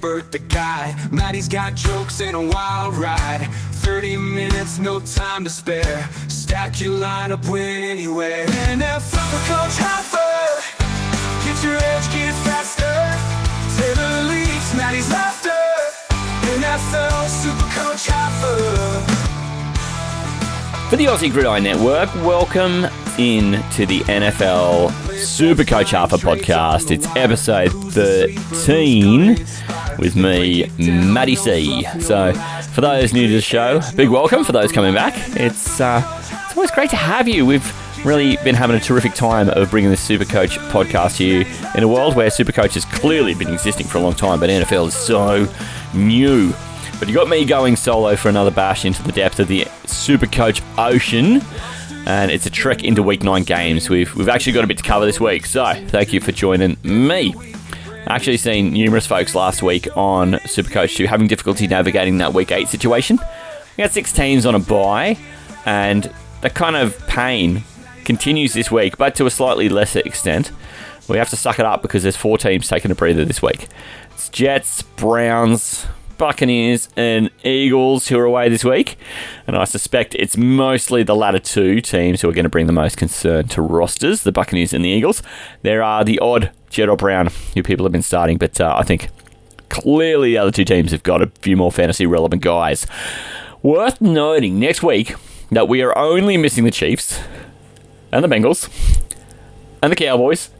expert, the guy. Matty's got jokes and a wild ride. 30 minutes, no time to spare. Stack your lineup, win anywhere. SuperCoach Halfa, get your edge, get faster. Taylor leads, Matty's laughter. NFL SuperCoach Halfa. For the Aussie Gridiron Network, welcome in to the NFL SuperCoach Halfa podcast. It's episode 13 with me, Matty C. So, for those new to the show, big welcome. For those coming back, it's always great to have you. We've really been having a terrific time of bringing this SuperCoach podcast to you in a world where SuperCoach has clearly been existing for a long time, but NFL is so new. But you got me going solo for another bash into the depth of the SuperCoach Ocean, and it's a trek into Week 9 games. We've actually got a bit to cover this week, so thank you for joining me. I actually seen numerous folks last week on SuperCoach 2 having difficulty navigating that Week 8 situation. We had 6 teams on a bye, and that kind of pain continues this week, but to a slightly lesser extent. We have to suck it up because there's 4 teams taking a breather this week. It's Jets, Browns, Buccaneers and Eagles who are away this week, and I suspect it's mostly the latter 2 teams who are going to bring the most concern to rosters, the Buccaneers and the Eagles. There are the odd Jet or Brown who people have been starting, but I think clearly the other 2 teams have got a few more fantasy relevant guys. Worth noting next week that we are only missing the Chiefs and the Bengals and the Cowboys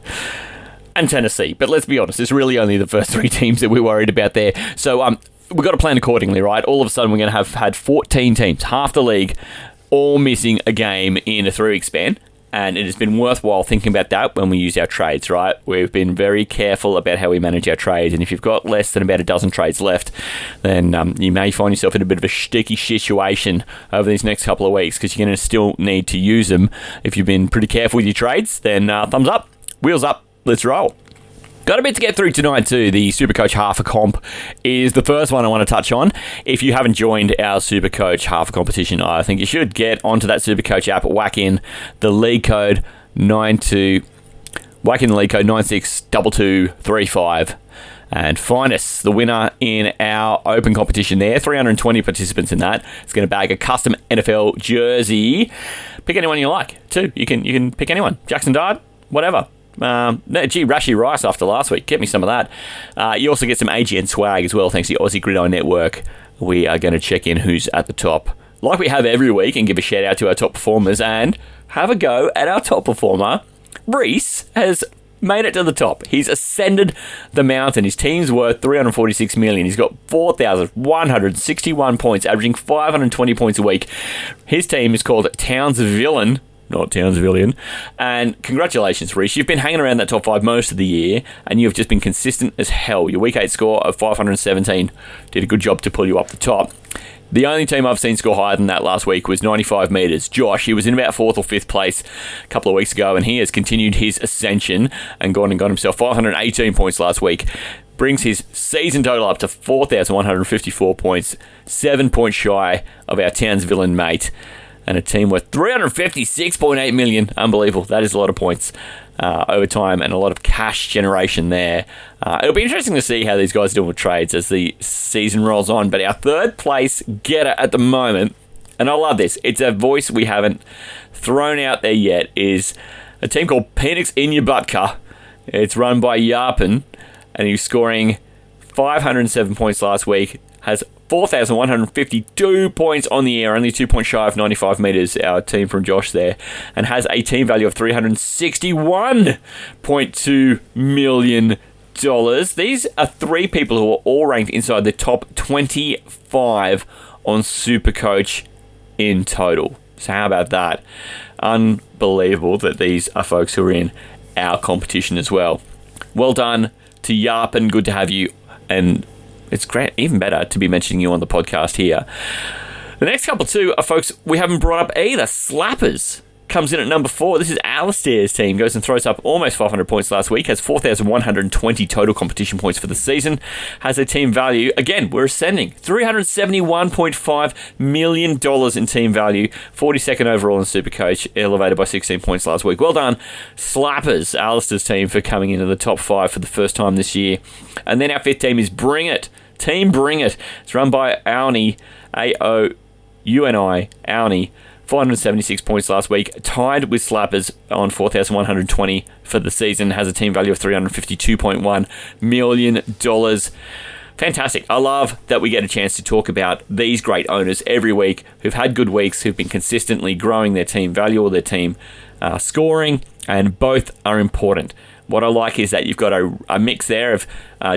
and Tennessee, but let's be honest, it's really only the first 3 teams that we're worried about there. So we've got to plan accordingly, right? All of a sudden, we're going to have had 14 teams, half the league, all missing a game in a 3-week span. And it has been worthwhile thinking about that when we use our trades, right? We've been very careful about how we manage our trades. And if you've got less than about a dozen trades left, then you may find yourself in a bit of a sticky situation over these next couple of weeks, because you're going to still need to use them. If you've been pretty careful with your trades, then thumbs up, wheels up, let's roll. Got a bit to get through tonight too. The SuperCoach Halfa comp is the first one I want to touch on. If you haven't joined our SuperCoach Halfa competition, I think you should get onto that SuperCoach app, whack in the league code 962235 and find us the winner in our open competition there. 320 participants in that. It's going to bag a custom NFL jersey. Pick anyone you like too. You can pick anyone. Jackson Dart, whatever. Rashi Rice after last week. Get me some of that. You also get some AGN swag as well, thanks to the Aussie Gridiron Network. We are going to check in who's at the top, like we have every week, and give a shout out to our top performers and have a go at our top performer. Reese has made it to the top. He's ascended the mountain. His team's worth $346 million. He's got 4,161 points, averaging 520 points a week. His team is called Townsville, not Townsvillian. And congratulations, Reece. You've been hanging around that top 5 most of the year, and you've just been consistent as hell. Your Week 8 score of 517 did a good job to pull you up the top. The only team I've seen score higher than that last week was 95 metres. Josh, he was in about 4th or 5th place a couple of weeks ago, and he has continued his ascension and gone and got himself 518 points last week. Brings his season total up to 4,154 points, 7 points shy of our Townsville mate. And a team worth $356.8 million. Unbelievable. That is a lot of points over time and a lot of cash generation there. It'll be interesting to see how these guys are doing with trades as the season rolls on. But our 3rd place getter at the moment, and I love this, it's a voice we haven't thrown out there yet, is a team called Penix in Your Butker. It's run by Yarpin, and he's scoring 507 points last week, has 4,152 points on the air, only 2 points shy of 95 metres, our team from Josh there, and has a team value of $361.2 million. These are 3 people who are all ranked inside the top 25 on SuperCoach in total. So how about that? Unbelievable that these are folks who are in our competition as well. Well done to Yarpin. Good to have you, and it's great, even better to be mentioning you on the podcast here. The next couple too are folks we haven't brought up either. Slappers. comes in at number 4. This is Alistair's team. Goes and throws up almost 500 points last week. Has 4,120 total competition points for the season. Has a team value. Again, we're ascending. $371.5 million in team value. 42nd overall in SuperCoach. Elevated by 16 points last week. Well done, Slappers, Alistair's team, for coming into the top 5 for the first time this year. And then our 5th team is Bring It. Team Bring It. It's run by Auni, A-O-U-N-I, Auni. 476 points last week, tied with Slappers on 4,120 for the season, has a team value of $352.1 million. Fantastic. I love that we get a chance to talk about these great owners every week who've had good weeks, who've been consistently growing their team value or their team scoring, and both are important. What I like is that you've got a mix there of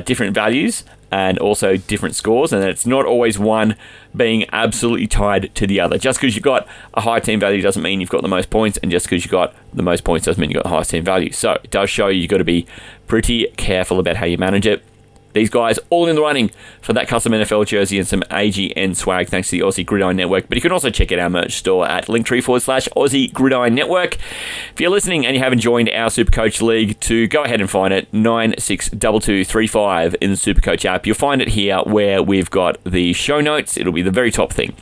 different values and also different scores, and it's not always one being absolutely tied to the other. Just because you've got a high team value doesn't mean you've got the most points, and just because you've got the most points doesn't mean you've got the highest team value. So it does show you've got to be pretty careful about how you manage it. These guys all in the running for that custom NFL jersey and some AGN swag thanks to the Aussie Gridiron Network. But you can also check out our merch store at linktree/Aussie Gridiron Network. If you're listening and you haven't joined our SuperCoach League, to go ahead and find it, 962235 in the SuperCoach app. You'll find it here where we've got the show notes. It'll be the very top thing.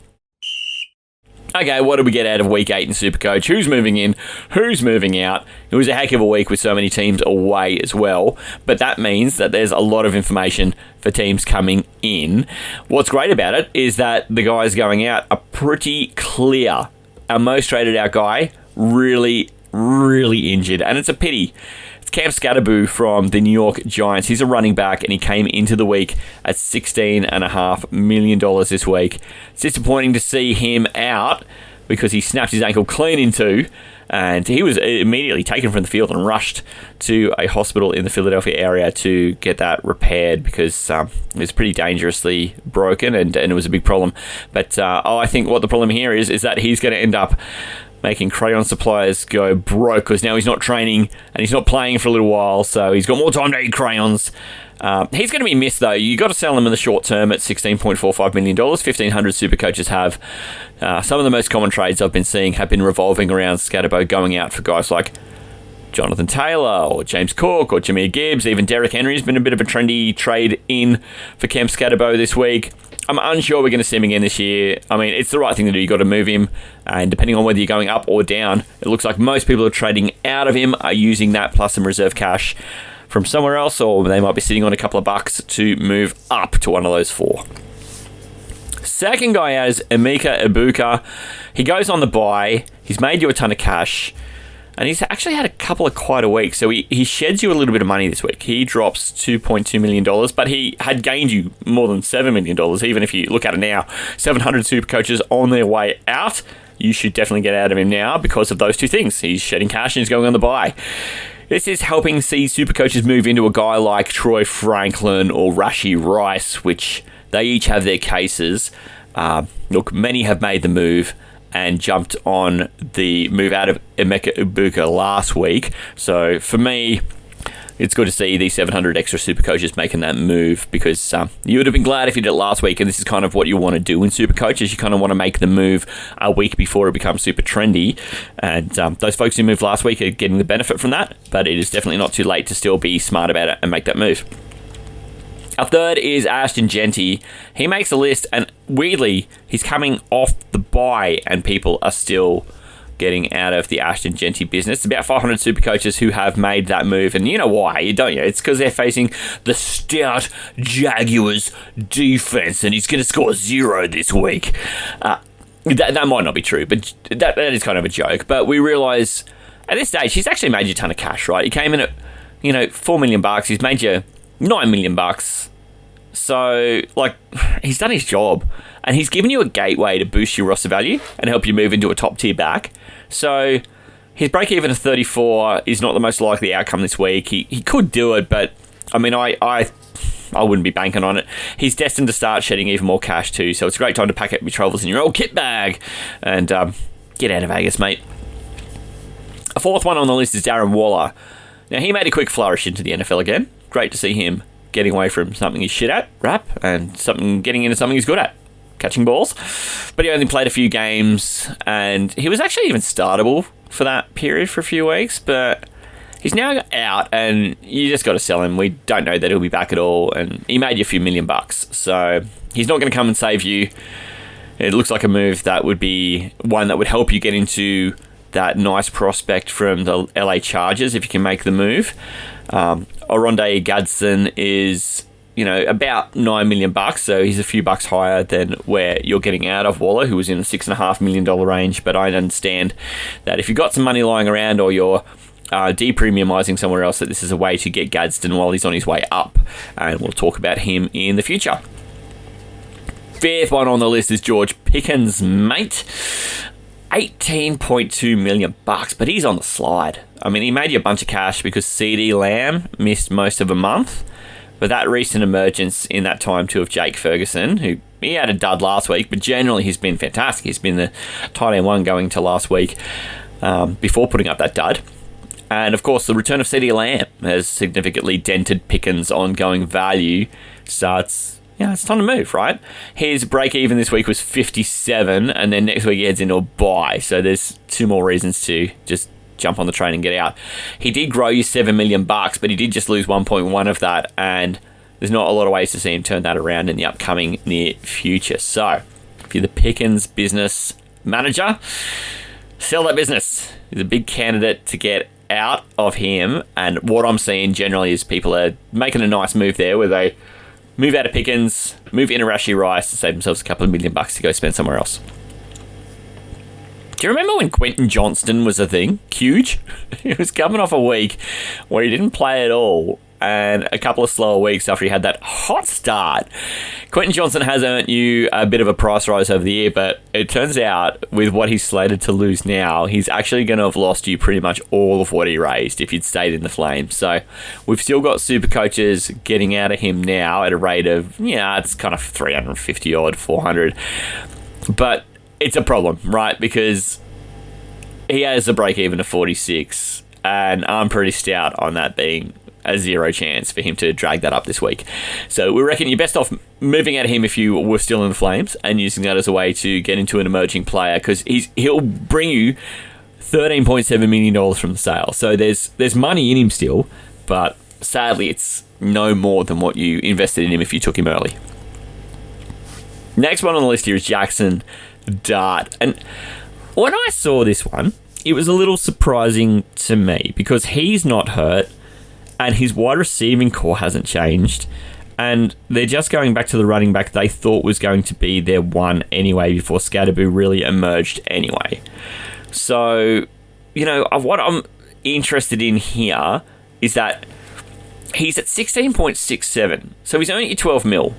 Okay, what did we get out of Week 8 in SuperCoach? Who's moving in? Who's moving out? It was a heck of a week with so many teams away as well, but that means that there's a lot of information for teams coming in. What's great about it is that the guys going out are pretty clear. Our most traded out guy, really injured, and it's a pity. Cam Scatterboo from the New York Giants. He's a running back, and he came into the week at $16.5 million this week. It's disappointing to see him out because he snapped his ankle clean in two, and he was immediately taken from the field and rushed to a hospital in the Philadelphia area to get that repaired because it was pretty dangerously broken, and it was a big problem. But I think what the problem here is that he's going to end up making crayon suppliers go broke because now he's not training and he's not playing for a little while, so he's got more time to eat crayons. He's going to be missed, though. You got to sell him in the short term at $16.45 million. 1,500 super coaches have. Some of the most common trades I've been seeing have been revolving around Scatterbo going out for guys like Jonathan Taylor or James Cook or Jameer Gibbs. Even Derrick Henry has been a bit of a trendy trade in for Cam Scatterbo this week. I'm unsure we're going to see him again this year. I mean, it's the right thing to do. You've got to move him, and depending on whether you're going up or down, it looks like most people are trading out of him, are using that plus some reserve cash from somewhere else, or they might be sitting on a couple of bucks to move up to one of those four. Second guy out is Emeka Ibuka. He goes on the bye. He's made you a ton of cash. And he's actually had a couple of quieter weeks, so he sheds you a little bit of money this week. He drops $2.2 million, but he had gained you more than $7 million, even if you look at it now. 700 super coaches on their way out. You should definitely get out of him now because of those two things. He's shedding cash and he's going on the buy. This is helping see super coaches move into a guy like Troy Franklin or Rashee Rice, which they each have their cases. Look, many have made the move and jumped on the move out of Emeka Ibuka last week. So for me, it's good to see these 700 extra super coaches making that move because you would have been glad if you did it last week, and this is kind of what you want to do in super coaches. You kind of want to make the move a week before it becomes super trendy, and those folks who moved last week are getting the benefit from that, but it is definitely not too late to still be smart about it and make that move. Our third is Ashton Genty. He makes a list, and weirdly, he's coming off the bye, and people are still getting out of the Ashton Genty business. It's about 500 super coaches who have made that move, and you know why, don't you? It's because they're facing the stout Jaguars defense, and he's going to score 0 this week. That might not be true, but that is kind of a joke. But we realise at this stage, he's actually made you a ton of cash, right? He came in at, $4 million. He's made you $9 million. So, he's done his job, and he's given you a gateway to boost your roster value and help you move into a top tier back. So, his break even of 34 is not the most likely outcome this week. He could do it, but I mean, I wouldn't be banking on it. He's destined to start shedding even more cash too, so it's a great time to pack up your travels in your old kit bag and get out of Vegas, mate. A fourth one on the list is Darren Waller. Now, he made a quick flourish into the NFL again. Great to see him getting away from something he's shit at, rap, and getting into something he's good at, catching balls. But he only played a few games, and he was actually even startable for that period for a few weeks, but he's now out, and you just got to sell him. We don't know that he'll be back at all, and he made you a few $1 million, so he's not going to come and save you. It looks like a move that would be one that would help you get into that nice prospect from the LA Chargers if you can make the move. Oronde Gadsden is, about $9 million, so he's a few bucks higher than where you're getting out of Waller, who was in the $6.5 million range. But I understand that if you've got some money lying around, or you're de-premiumising somewhere else, that this is a way to get Gadsden while he's on his way up, and we'll talk about him in the future. Fifth one on the list is George Pickens, mate. $18.2 million, but he's on the slide. I mean, he made you a bunch of cash because CeeDee Lamb missed most of a month, but that recent emergence in that time too of Jake Ferguson, who he had a dud last week, but generally he's been fantastic. He's been the tight end one going to last week before putting up that dud. And of course, the return of CeeDee Lamb has significantly dented Pickens' ongoing value, so it's time to move, right? His break-even this week was 57, and then next week he heads into a bye. So there's 2 more reasons to just jump on the train and get out. He did grow you $7 million, but he did just lose 1.1 of that, and there's not a lot of ways to see him turn that around in the upcoming near future. So if you're the Pickens business manager, sell that business. He's a big candidate to get out of him, and what I'm seeing generally is people are making a nice move there where they move out of Pickens, move into Rashee Rice to save themselves a couple of $1 million to go spend somewhere else. Do you remember when Quentin Johnston was a thing? Huge. He was coming off a week where he didn't play at all, and a couple of slower weeks after he had that hot start. Quentin Johnston has earned you a bit of a price rise over the year, but it turns out with what he's slated to lose now, he's actually going to have lost you pretty much all of what he raised if he'd stayed in the Flames. So we've still got super coaches getting out of him now at a rate of, it's kind of 350 odd, 400. But it's a problem, right? Because he has a break even of 46, and I'm pretty stout on that being a 0 chance for him to drag that up this week. So we reckon you're best off moving out of him if you were still in the Flames and using that as a way to get into an emerging player, because he'll bring you $13.7 million from the sale. So there's money in him still, but sadly it's no more than what you invested in him if you took him early. Next one on the list here is Jackson Dart. And when I saw this one, it was a little surprising to me because he's not hurt, and his wide receiving core hasn't changed, and they're just going back to the running back they thought was going to be their one anyway before Scatterboo really emerged anyway. So, what I'm interested in here is that he's at 16.67, so he's only at 12 mil.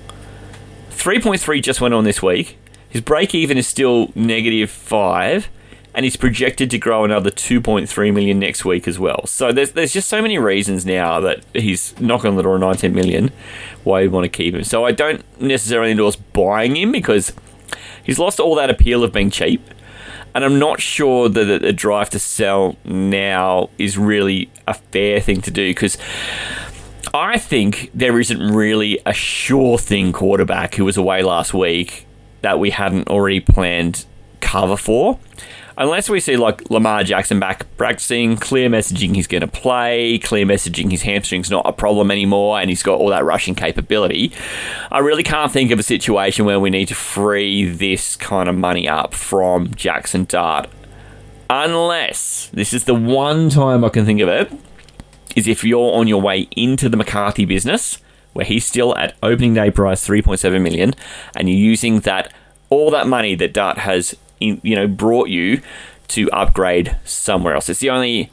3.3 just went on this week. His break-even is still -5, and he's projected to grow another 2.3 million next week as well. So there's just so many reasons now that he's knocking on the door of 19 million why you want to keep him. So I don't necessarily endorse buying him because he's lost all that appeal of being cheap, and I'm not sure that the drive to sell now is really a fair thing to do, because I think there isn't really a sure thing quarterback who was away last week that we hadn't already planned cover for. Unless we see like Lamar Jackson back practicing, clear messaging he's going to play, clear messaging his hamstring's not a problem anymore, and he's got all that rushing capability, I really can't think of a situation where we need to free this kind of money up from Jackson Dart. Unless, this is the one time I can think of it, is if you're on your way into the McCarthy business, where he's still at opening day price 3.7 million, and you're using that all that money that Dart has brought you to upgrade somewhere else. It's the only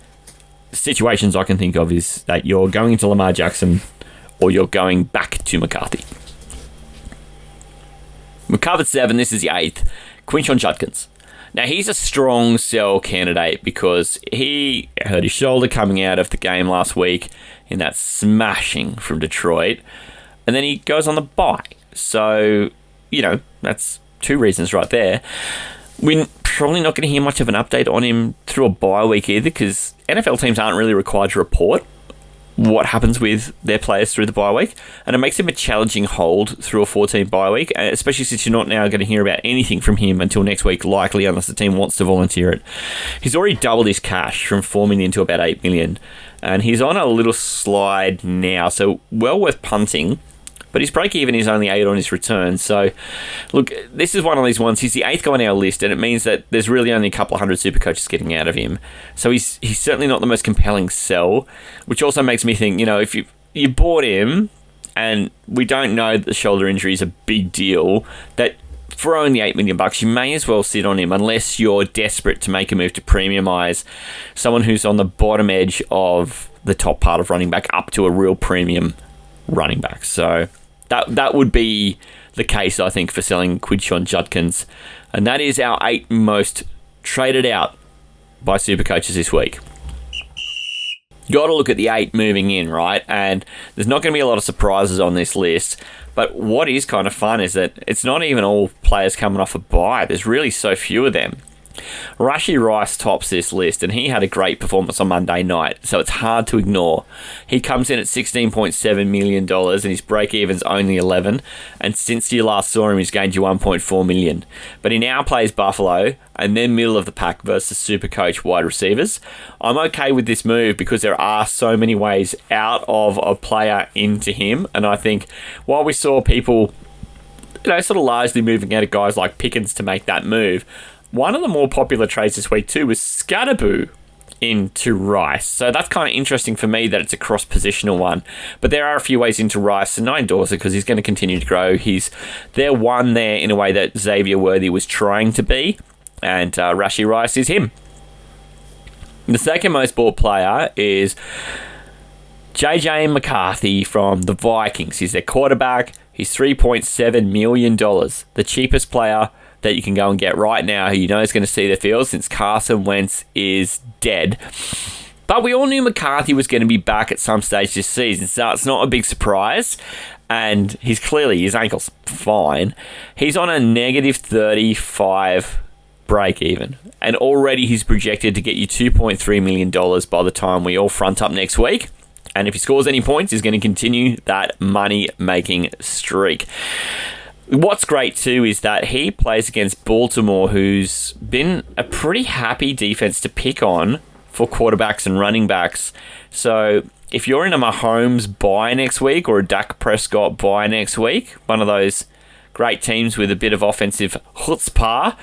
situations I can think of is that you're going into Lamar Jackson or you're going back to McCarthy. We covered 7. This is the 8th. Quinshon Judkins. Now, he's a strong sell candidate because he hurt his shoulder coming out of the game last week in that smashing from Detroit, and then he goes on the bye. So, that's 2 reasons right there. We're probably not going to hear much of an update on him through a bye week either, because NFL teams aren't really required to report what happens with their players through the bye week, and it makes him a challenging hold through a 14 bye week, especially since you're not now going to hear about anything from him until next week, likely, unless the team wants to volunteer it. He's already doubled his cash from 4 million to about 8 million, and he's on a little slide now, so well worth punting. But his break-even is only 8 on his return. So, look, this is one of these ones. He's the 8th guy on our list, and it means that there's really only a couple of hundred super coaches getting out of him. So he's certainly not the most compelling sell, which also makes me think, if you bought him, and we don't know that the shoulder injury is a big deal, that for only $8 million, you may as well sit on him unless you're desperate to make a move to premiumize someone who's on the bottom edge of the top part of running back up to a real premium running back. So that would be the case, I think, for selling Quinshon Judkins. And that is our 8 most traded out by Supercoaches this week. Got to look at the 8 moving in, right? And there's not going to be a lot of surprises on this list. But what is kind of fun is that it's not even all players coming off a bye. There's really so few of them. Rashee Rice tops this list, and he had a great performance on Monday night, so it's hard to ignore. He comes in at $16.7 million, and his break-even's only 11, and since you last saw him, he's gained you $1.4 million. But he now plays Buffalo, and then middle of the pack versus Supercoach wide receivers. I'm okay with this move because there are so many ways out of a player into him, and I think while we saw people sort of largely moving out of guys like Pickens to make that move, one of the more popular trades this week too was Scatterboo into Rice. So that's kind of interesting for me that it's a cross-positional one. But there are a few ways into Rice, and I endorse it because he's going to continue to grow. They're one there in a way that Xavier Worthy was trying to be, and Rashee Rice is him. The second most bought player is JJ McCarthy from the Vikings. He's their quarterback. He's $3.7 million. The cheapest player that you can go and get right now who you know is going to see the field since Carson Wentz is dead. But we all knew McCarthy was going to be back at some stage this season, so it's not a big surprise. And his ankle's fine. He's on a negative 35 break even. And already he's projected to get you $2.3 million by the time we all front up next week. And if he scores any points, he's going to continue that money-making streak. What's great too is that he plays against Baltimore, who's been a pretty happy defense to pick on for quarterbacks and running backs. So if you're in a Mahomes bye next week or a Dak Prescott bye next week, one of those great teams with a bit of offensive chutzpah,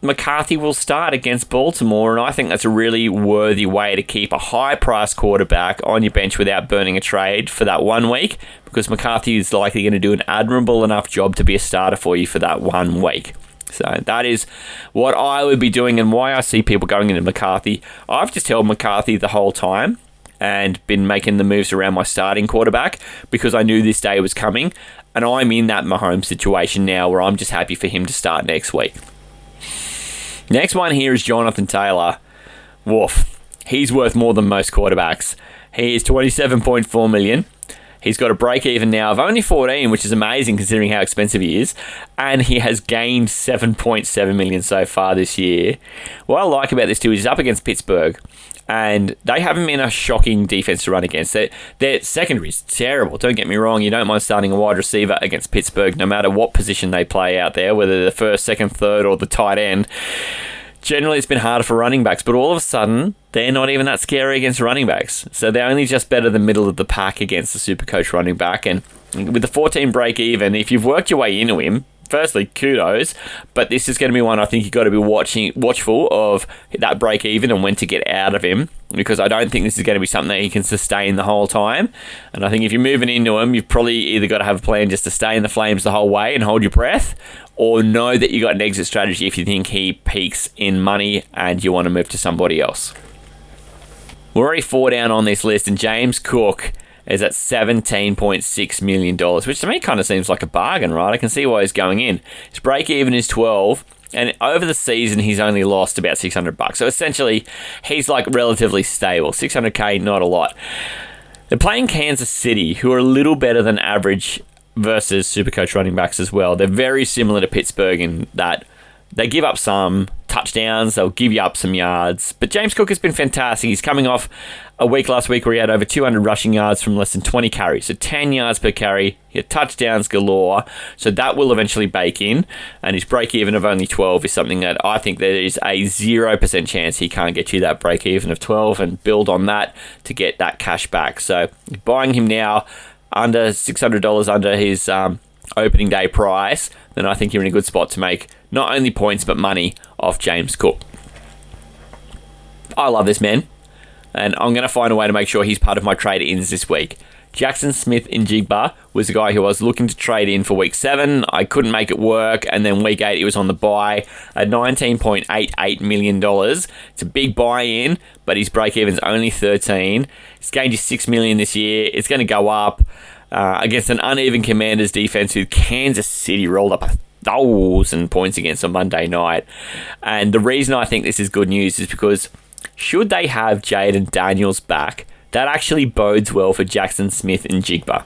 McCarthy will start against Baltimore, and I think that's a really worthy way to keep a high-priced quarterback on your bench without burning a trade for that 1 week, because McCarthy is likely going to do an admirable enough job to be a starter for you for that 1 week. So that is what I would be doing and why I see people going into McCarthy. I've just held McCarthy the whole time and been making the moves around my starting quarterback because I knew this day was coming. And I'm in that Mahomes situation now where I'm just happy for him to start next week. Next one here is Jonathan Taylor. Woof. He's worth more than most quarterbacks. He is $27.4 million. He's got a break-even now of only 14, which is amazing considering how expensive he is. And he has gained $7.7 million so far this year. What I like about this too is he's up against Pittsburgh. And they haven't been a shocking defense to run against. Their secondary is terrible. Don't get me wrong. You don't mind starting a wide receiver against Pittsburgh, no matter what position they play out there, whether they're the first, second, third, or the tight end. Generally, it's been harder for running backs, but all of a sudden, they're not even that scary against running backs. So they're only just better than middle of the pack against the Supercoach running back. And with the 14 break even, if you've worked your way into him, firstly, kudos, but this is going to be one I think you've got to be watchful of that break even and when to get out of him, because I don't think this is going to be something that he can sustain the whole time. And I think if you're moving into him, you've probably either got to have a plan just to stay in the flames the whole way and hold your breath, or know that you've got an exit strategy if you think he peaks in money and you want to move to somebody else. We're already 4 down on this list, and James Cook is at $17.6 million, which to me kind of seems like a bargain, right? I can see why he's going in. His break-even is 12, and over the season, he's only lost about $600. So essentially, he's like relatively stable. $600K, not a lot. They're playing Kansas City, who are a little better than average versus Supercoach running backs as well. They're very similar to Pittsburgh in that they give up some touchdowns. They'll give you up some yards. But James Cook has been fantastic. He's coming off a week last week where he had over 200 rushing yards from less than 20 carries. So 10 yards per carry. He had touchdowns galore. So that will eventually bake in. And his break-even of only 12 is something that I think there is a 0% chance he can't get you that break-even of 12 and build on that to get that cash back. So buying him now under $600 under his opening day price, then I think you're in a good spot to make not only points but money off James Cook. I love this man, and I'm going to find a way to make sure he's part of my trade-ins this week. Jackson Smith-Njigba was a guy who I was looking to trade in for week 7. I couldn't make it work, and then week 8 he was on the buy at $19.88 million. It's a big buy-in, but his break-even's only 13. He's gained you $6 million this year. It's going to go up against an uneven Commanders defense who Kansas City rolled up 1,000 points against on Monday night. And the reason I think this is good news is because should they have Jaden Daniels back, that actually bodes well for Jackson Smith-Njigba.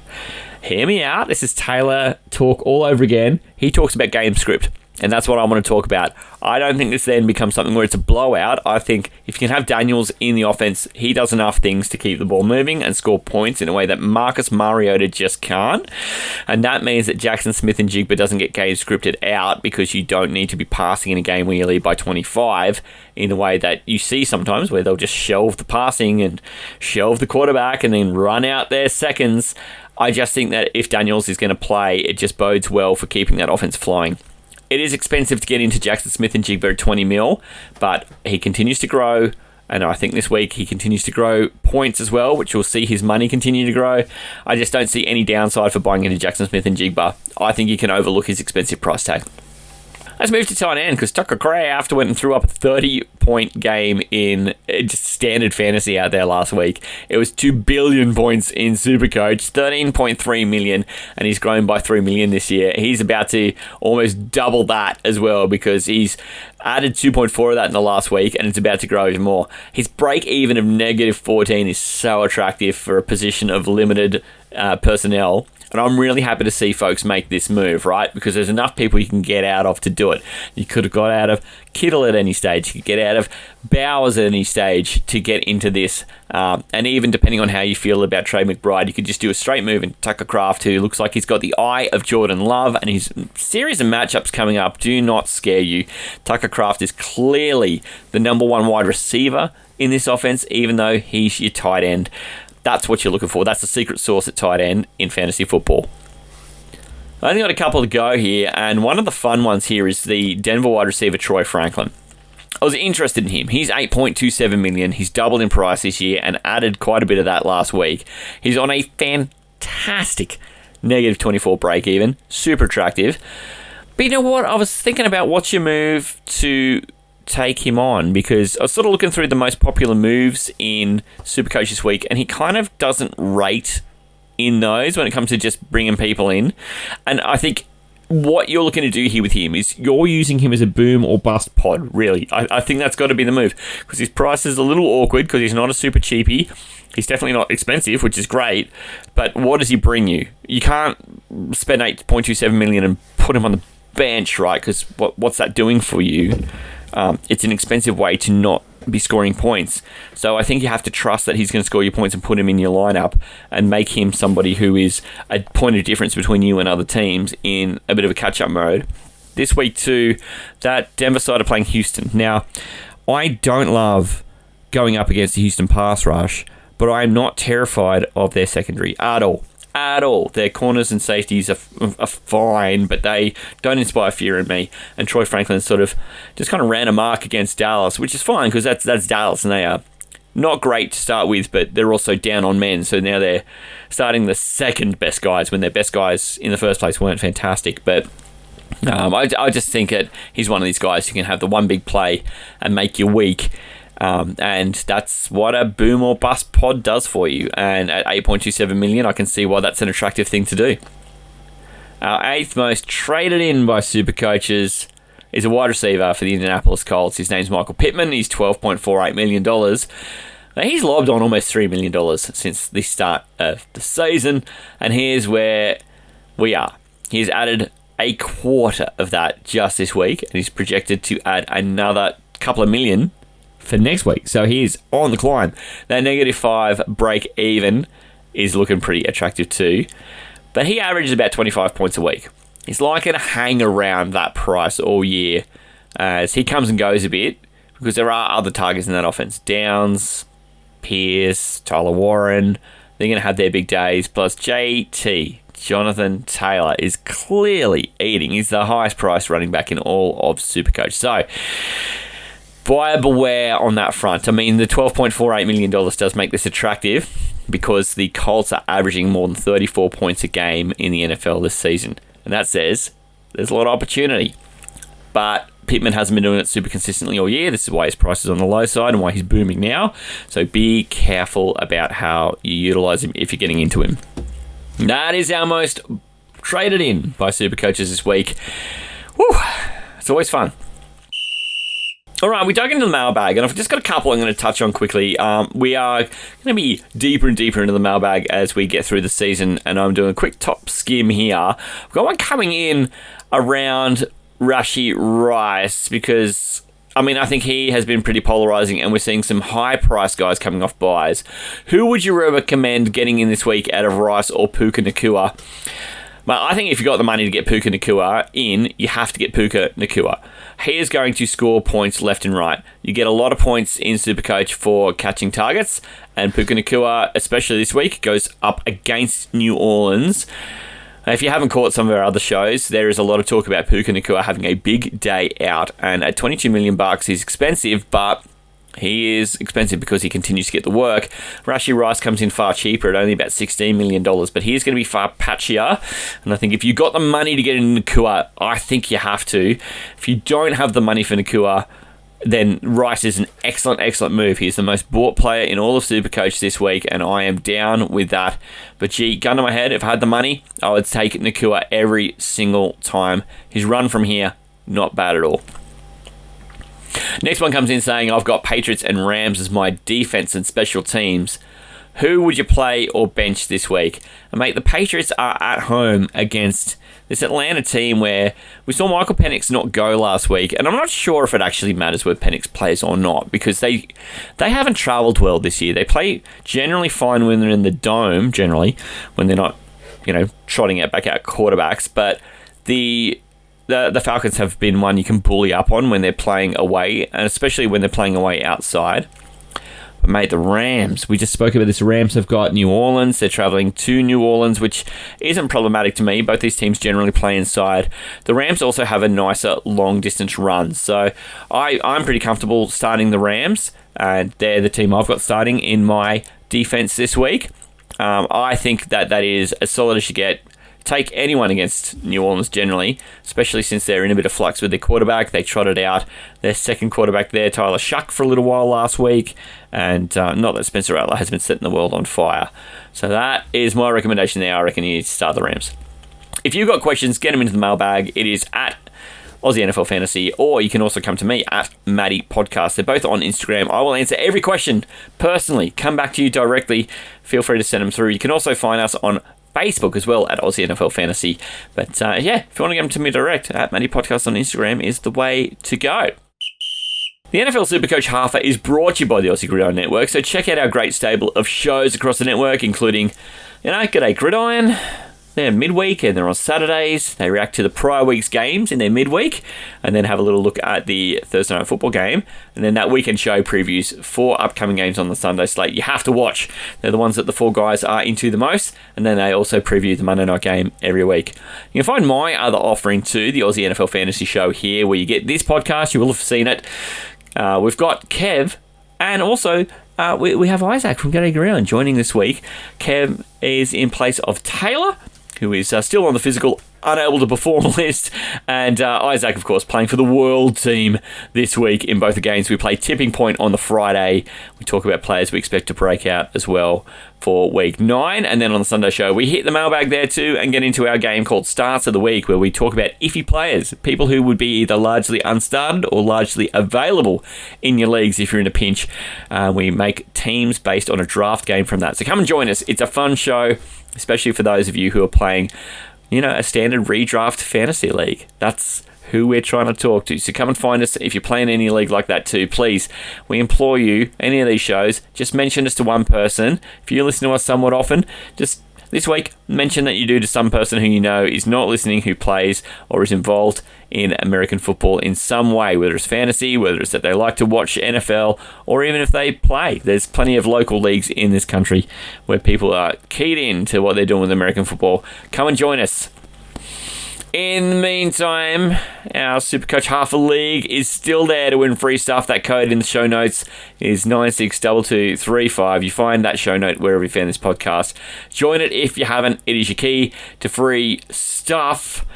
Hear me out. This is Taylor talk all over again. He talks about game script, and that's what I want to talk about. I don't think this then becomes something where it's a blowout. I think if you can have Daniels in the offense, he does enough things to keep the ball moving and score points in a way that Marcus Mariota just can't. And that means that Jackson Smith-Njigba doesn't get game scripted out because you don't need to be passing in a game where you lead by 25 in the way that you see sometimes where they'll just shelve the passing and shelve the quarterback and then run out their seconds. I just think that if Daniels is going to play, it just bodes well for keeping that offense flying. It is expensive to get into Jackson Smith-Njigba at 20 mil, but he continues to grow, and I think this week he continues to grow points as well, which will see his money continue to grow. I just don't see any downside for buying into Jackson Smith-Njigba. I think you can overlook his expensive price tag. Let's move to tight end because Tucker Kraft went and threw up a 30-point game in just standard fantasy out there last week. It was 2 billion points in SuperCoach, 13.3 million, and he's grown by 3 million this year. He's about to almost double that as well because he's added 2.4 of that in the last week, and it's about to grow even more. His break-even of negative 14 is so attractive for a position of limited personnel. And I'm really happy to see folks make this move, right? Because there's enough people you can get out of to do it. You could have got out of Kittle at any stage. You could get out of Bowers at any stage to get into this. And even depending on how you feel about Trey McBride, you could just do a straight move in Tucker Kraft, who looks like he's got the eye of Jordan Love. And his series of matchups coming up do not scare you. Tucker Kraft is clearly the number 1 wide receiver in this offense, even though he's your tight end. That's what you're looking for. That's the secret sauce at tight end in fantasy football. I only got a couple to go here, and one of the fun ones here is the Denver wide receiver Troy Franklin. I was interested in him. He's $8.27 million. He's doubled in price this year and added quite a bit of that last week. He's on a fantastic negative 24 break even. Super attractive. But you know what? I was thinking about what's your move to take him on, because I was sort of looking through the most popular moves in SuperCoach this week, and he kind of doesn't rate in those when it comes to just bringing people in. And I think what you're looking to do here with him is you're using him as a boom or bust pod, really. I think that's got to be the move, because his price is a little awkward because he's not a super cheapie. He's definitely not expensive, which is great, but what does he bring you? You can't spend $8.27 million and put him on the bench, right? Because what's that doing for you? It's an expensive way to not be scoring points. So I think you have to trust that he's going to score your points and put him in your lineup and make him somebody who is a point of difference between you and other teams in a bit of a catch-up mode. This week too, that Denver side are playing Houston. Now, I don't love going up against the Houston pass rush, but I'm not terrified of their secondary at all. Their corners and safeties are fine, but they don't inspire fear in me. And Troy Franklin sort of just kind of ran a mark against Dallas, which is fine because that's Dallas, and they are not great to start with, but they're also down on men. So now they're starting the second best guys when their best guys in the first place weren't fantastic. But I just think that he's one of these guys who can have the one big play and make you weak. And that's what a boom or bust pod does for you. And at $8.27 million, I can see why that's an attractive thing to do. Our 8th most traded in by SuperCoaches is a wide receiver for the Indianapolis Colts. His name's Michael Pittman. He's $12.48 million. Now, he's lobbed on almost $3 million since the start of the season. And here's where we are. He's added a quarter of that just this week, and he's projected to add another couple of million for next week. So he's on the climb. That -5 break even is looking pretty attractive too. But he averages about 25 points a week. He's likely to hang around that price all year as he comes and goes a bit because there are other targets in that offense. Downs, Pierce, Tyler Warren, they're going to have their big days. Plus JT, Jonathan Taylor, is clearly eating. He's the highest priced running back in all of SuperCoach. So, buyer beware on that front. I mean, the $12.48 million does make this attractive because the Colts are averaging more than 34 points a game in the NFL this season. And that says there's a lot of opportunity. But Pittman hasn't been doing it super consistently all year. This is why his price is on the low side and why he's booming now. So be careful about how you utilize him if you're getting into him. That is our most traded in by Supercoaches this week. Woo, it's always fun. All right, we dug into the mailbag, and I've just got a couple I'm going to touch on quickly. We are going to be deeper and deeper into the mailbag as we get through the season, and I'm doing a quick top skim here. I've got one coming in around Rashee Rice because, I mean, I think he has been pretty polarizing, and we're seeing some high-priced guys coming off buys. Who would you recommend getting in this week out of Rice or Puka Nacua? Well, I think if you've got the money to get Puka Nacua in, you have to get Puka Nacua. He is going to score points left and right. You get a lot of points in Supercoach for catching targets, and Puka Nacua, especially this week, goes up against New Orleans. If you haven't caught some of our other shows, there is a lot of talk about Puka Nacua having a big day out, and at $22 million, he's expensive, but he is expensive because he continues to get the work. Rashee Rice comes in far cheaper at only about $16 million, but he's going to be far patchier. And I think if you've got the money to get in Nacua, I think you have to. If you don't have the money for Nacua, then Rice is an excellent, excellent move. He's the most bought player in all of Supercoach this week, and I am down with that. But gee, gun to my head, if I had the money, I would take Nacua every single time. His run from here, not bad at all. Next one comes in saying, I've got Patriots and Rams as my defense and special teams. Who would you play or bench this week? And mate, the Patriots are at home against this Atlanta team where we saw Michael Penix not go last week, and I'm not sure if it actually matters where Penix plays or not because they haven't travelled well this year. They play generally fine when they're in the dome, generally, when they're not, trotting out back out quarterbacks, but the Falcons have been one you can bully up on when they're playing away, and especially when they're playing away outside. But mate, the Rams, we just spoke about this. Rams have got New Orleans. They're traveling to New Orleans, which isn't problematic to me. Both these teams generally play inside. The Rams also have a nicer long-distance run. So I'm pretty comfortable starting the Rams, and they're the team I've got starting in my defense this week. I think that is as solid as you get. Take anyone against New Orleans generally, especially since they're in a bit of flux with their quarterback. They trotted out their second quarterback there, Tyler Shuck, for a little while last week, and not that Spencer Rattler has been setting the world on fire. So that is my recommendation there. I reckon you need to start the Rams. If you've got questions, get them into the mailbag. It is at Aussie NFL Fantasy, or you can also come to me at Matty Podcast. They're both on Instagram. I will answer every question personally, come back to you directly. Feel free to send them through. You can also find us on Facebook as well at Aussie NFL Fantasy. But if you want to get them to me direct, at Matty Podcast on Instagram is the way to go. The NFL SuperCoach Halfa is brought to you by the Aussie Gridiron Network, so check out our great stable of shows across the network, including, G'day Gridiron. They're midweek and they're on Saturdays. They react to the prior week's games in their midweek and then have a little look at the Thursday night football game. And then that weekend show previews 4 upcoming games on the Sunday slate you have to watch. They're the ones that the 4 guys are into the most. And then they also preview the Monday night game every week. You can find my other offering too, the Aussie NFL Fantasy Show here, where you get this podcast. You will have seen it. We've got Kev and also we have Isaac from G'day Ground joining this week. Kev is in place of Taylor, who is still on the physical, unable to perform list. And Isaac, of course, playing for the world team this week in both the games. We play Tipping Point on the Friday. We talk about players we expect to break out as well for week 9. And then on the Sunday show, we hit the mailbag there too and get into our game called Starts of the Week, where we talk about iffy players, people who would be either largely unstarted or largely available in your leagues if you're in a pinch. We make teams based on a draft game from that. So come and join us. It's a fun show, especially for those of you who are playing a standard redraft fantasy league. That's who we're trying to talk to. So come and find us if you're playing any league like that too. Please, we implore you, any of these shows, just mention us to one person. If you listen to us somewhat often, just this week, mention that you do to some person who you know is not listening, who plays or is involved in American football in some way, whether it's fantasy, whether it's that they like to watch NFL, or even if they play. There's plenty of local leagues in this country where people are keyed in to what they're doing with American football. Come and join us. In the meantime, our SuperCoach Halfa League is still there to win free stuff. That code in the show notes is 962235. You find that show note wherever you found this podcast. Join it if you haven't. It is your key to free stuff.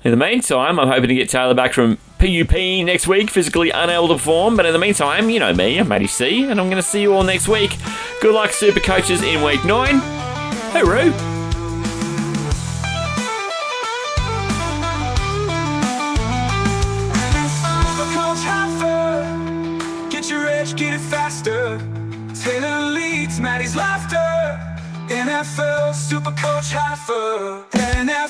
In the meantime, I'm hoping to get Taylor back from PUP next week, physically unable to perform. But in the meantime, you know me, I'm Matty C, and I'm going to see you all next week. Good luck, SuperCoaches, in week 9. Hooroo! Get it faster. Taylor leads, Matty's laughter. NFL SuperCoach Halfa. NFL